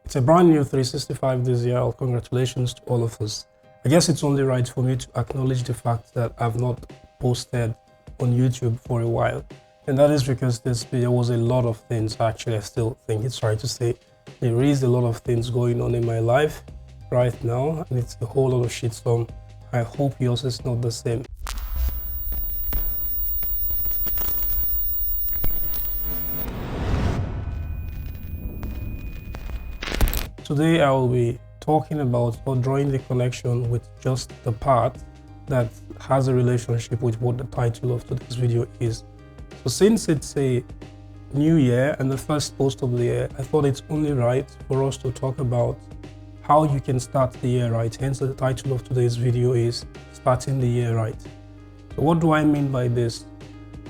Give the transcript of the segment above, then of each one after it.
It's a brand new 365 this year. Congratulations to all of us. I guess it's only right for me to acknowledge the fact that I've not posted on YouTube for a while. And that is because there was a lot of things. Actually, I still think it's right to say there is a lot of things going on in my life right now, and it's a whole lot of shitstorm. I hope yours is not the same. Today I will be talking about or drawing the connection with just the part that has a relationship with what the title of today's video is. So since it's a new year and the first post of the year, I thought it's only right for us to talk about how you can start the year right. Hence the title of today's video is Starting the Year Right. So what do I mean by this?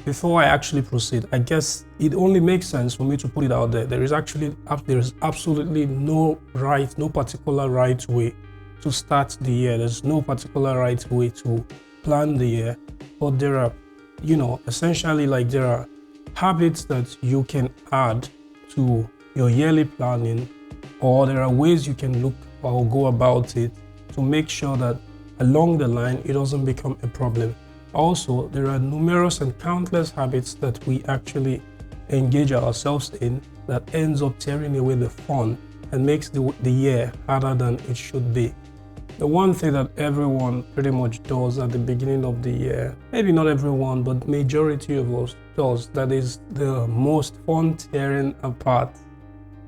Before I actually proceed, I guess it only makes sense for me to put it out there. There is absolutely no particular right way to start the year. There's no particular right way to plan the year, but there are, essentially there are habits that you can add to your yearly planning, or there are ways you can look or go about it to make sure that along the line it doesn't become a problem. Also, there are numerous and countless habits that we actually engage ourselves in that ends up tearing away the fun and makes the year harder than it should be. The one thing that everyone pretty much does at the beginning of the year, maybe not everyone, but majority of us does, that is the most fun tearing apart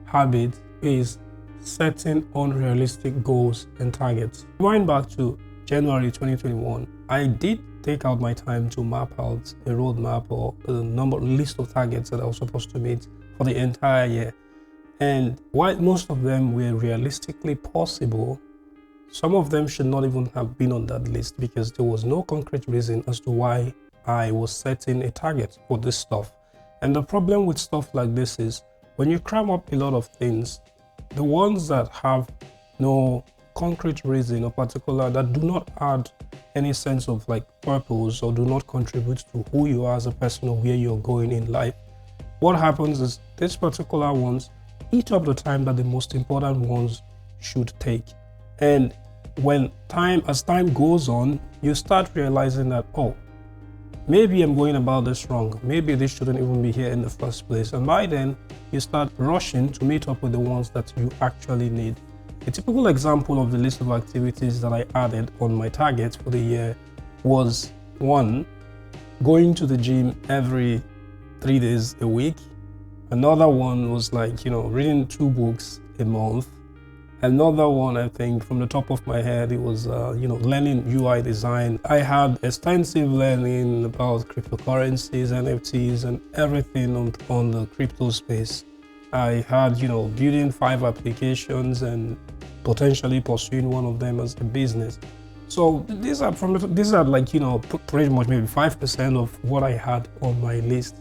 habit, is setting unrealistic goals and targets. Going back to January 2021, I did take out my time to map out a roadmap or a list of targets that I was supposed to meet for the entire year. And while most of them were realistically possible, some of them should not even have been on that list because there was no concrete reason as to why I was setting a target for this stuff. And the problem with stuff like this is when you cram up a lot of things, the ones that have no concrete reason or particular, that do not add any sense of purpose or do not contribute to who you are as a person or where you're going in life, what happens is these particular ones eat up the time that the most important ones should take. And as time goes on, you start realizing that, oh, maybe I'm going about this wrong. Maybe this shouldn't even be here in the first place. And by then, you start rushing to meet up with the ones that you actually need. A typical example of the list of activities that I added on my targets for the year was 1, going to the gym every 3 days a week. Another one was reading 2 books a month. Another one, I think from the top of my head, it was learning UI design. I had extensive learning about cryptocurrencies, NFTs, and everything on the crypto space. I had building 5 applications and potentially pursuing one of them as a business. So these are pretty much maybe 5% of what I had on my list.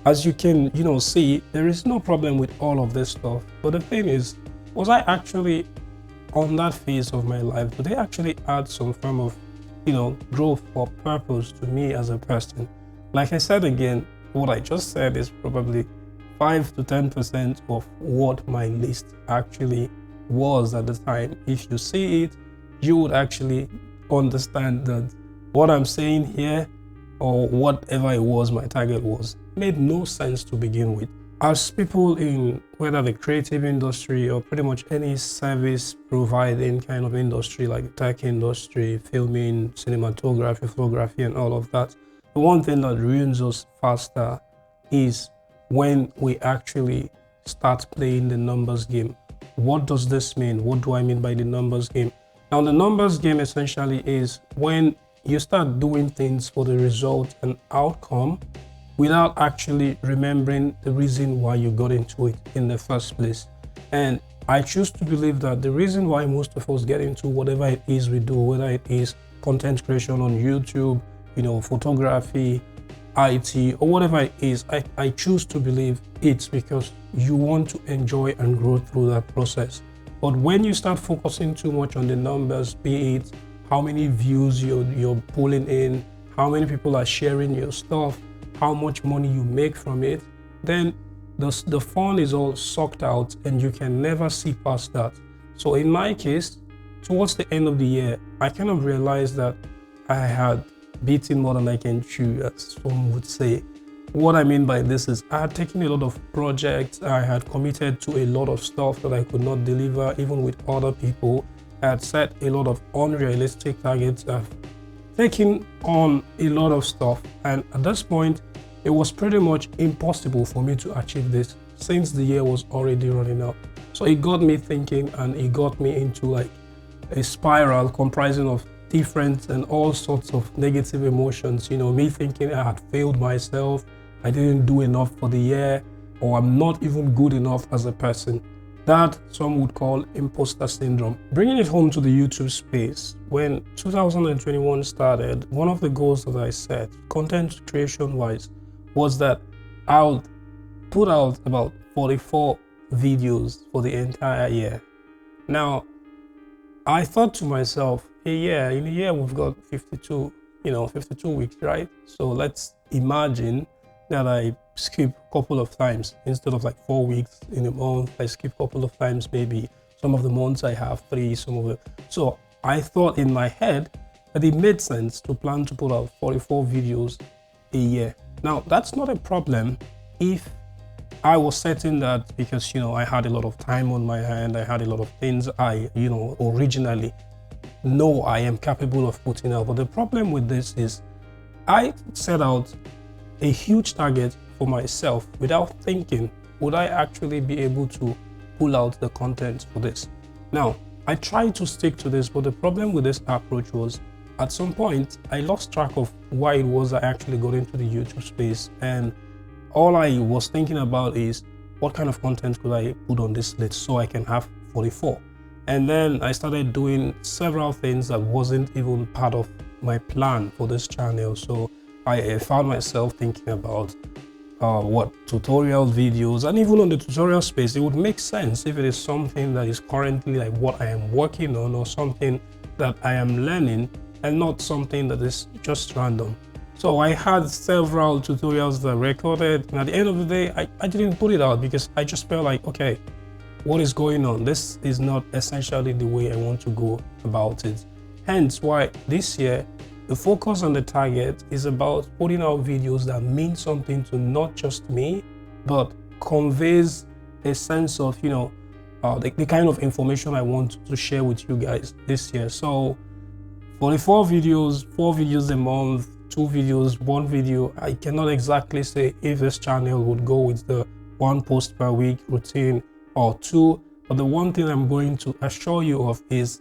As you can see, there is no problem with all of this stuff. But the thing is, was I actually on that phase of my life? Did they actually add some form of growth or purpose to me as a person? Like I said again, what I just said is probably 5 to 10% of what my list actually was at the time. If you see it, you would actually understand that what I'm saying here, or whatever it was my target was, made no sense to begin with. As people in whether the creative industry or pretty much any service providing kind of industry like tech industry, filming, cinematography, photography, and all of that, the one thing that ruins us faster is when we actually start playing the numbers game. What does this mean? What do I mean by the numbers game? Now, the numbers game essentially is when you start doing things for the result and outcome without actually remembering the reason why you got into it in the first place. And I choose to believe that the reason why most of us get into whatever it is we do, whether it is content creation on YouTube, photography, IT, or whatever it is, I choose to believe it's because you want to enjoy and grow through that process. But when you start focusing too much on the numbers, be it how many views you're pulling in, how many people are sharing your stuff, how much money you make from it, then the fun is all sucked out and you can never see past that. So in my case, towards the end of the year, I kind of realized that I had beaten more than I can chew, as some would say. What I mean by this is I had taken a lot of projects, I had committed to a lot of stuff that I could not deliver even with other people. I had set a lot of unrealistic targets. I've taken on a lot of stuff, and at this point it was pretty much impossible for me to achieve this since the year was already running out. So it got me thinking, and it got me into like a spiral comprising of different and all sorts of negative emotions. You know, me thinking I had failed myself, I didn't do enough for the year, or I'm not even good enough as a person. That some would call imposter syndrome. Bringing it home to the YouTube space, when 2021 started, one of the goals that I set, content creation wise, was that I would put out about 44 videos for the entire year. Now, I thought to myself, hey, yeah, in a year we've got 52 weeks, right? So let's imagine that I skip a couple of times. Instead of like 4 weeks in a month, I skip a couple of times. Maybe some of the months I have 3, some of the. So I thought in my head that it made sense to plan to put out 44 videos a year. Now, that's not a problem if I was certain that, because I had a lot of time on my hand, I had a lot of things I originally know I am capable of putting out. But the problem with this is I set out a huge target for myself without thinking, would I actually be able to pull out the content for this? Now, I tried to stick to this, but the problem with this approach was at some point I lost track of why it was I actually got into the YouTube space, and all I was thinking about is what kind of content could I put on this list so I can have 44. And then I started doing several things that wasn't even part of my plan for this channel. So I found myself thinking about what tutorial videos, and even on the tutorial space, it would make sense if it is something that is currently like what I am working on, or something that I am learning, and not something that is just random. So I had several tutorials that I recorded, and at the end of the day, I didn't put it out because I just felt like, okay, what is going on? This is not essentially the way I want to go about it. Hence why this year, the focus on the target is about putting out videos that mean something to not just me, but conveys a sense of, the kind of information I want to share with you guys this year. So 44 videos, 4 videos a month, 2 videos, 1 video. I cannot exactly say if this channel would go with the 1 post per week routine or 2, but the one thing I'm going to assure you of is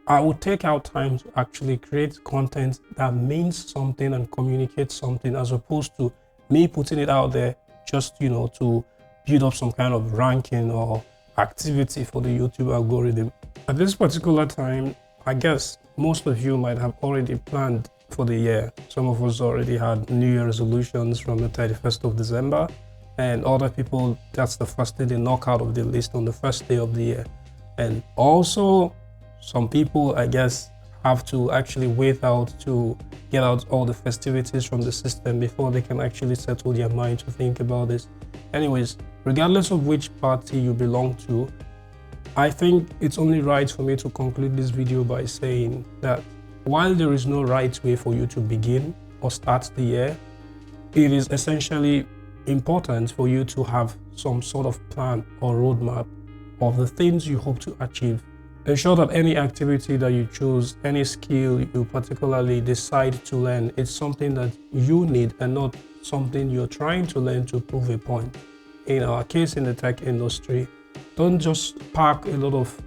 I will take out time to actually create content that means something and communicate something, as opposed to me putting it out there just to build up some kind of ranking or activity for the YouTube algorithm. At this particular time, I guess most of you might have already planned for the year. Some of us already had New Year resolutions from the 31st of December, and other people, that's the first thing they knock out of the list on the first day of the year. And also, some people, I guess, have to actually wait out to get out all the festivities from the system before they can actually settle their mind to think about this. Anyways, regardless of which party you belong to, I think it's only right for me to conclude this video by saying that while there is no right way for you to begin or start the year, it is essentially important for you to have some sort of plan or roadmap of the things you hope to achieve. Ensure that any activity that you choose, any skill you particularly decide to learn, it's something that you need and not something you're trying to learn to prove a point. In our case, in the tech industry, don't just pack a lot of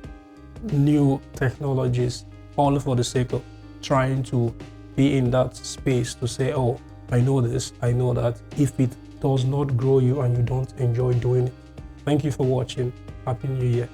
new technologies all for the sake of trying to be in that space to say, oh, I know this, I know that, if it does not grow you and you don't enjoy doing it. Thank you for watching. Happy New Year.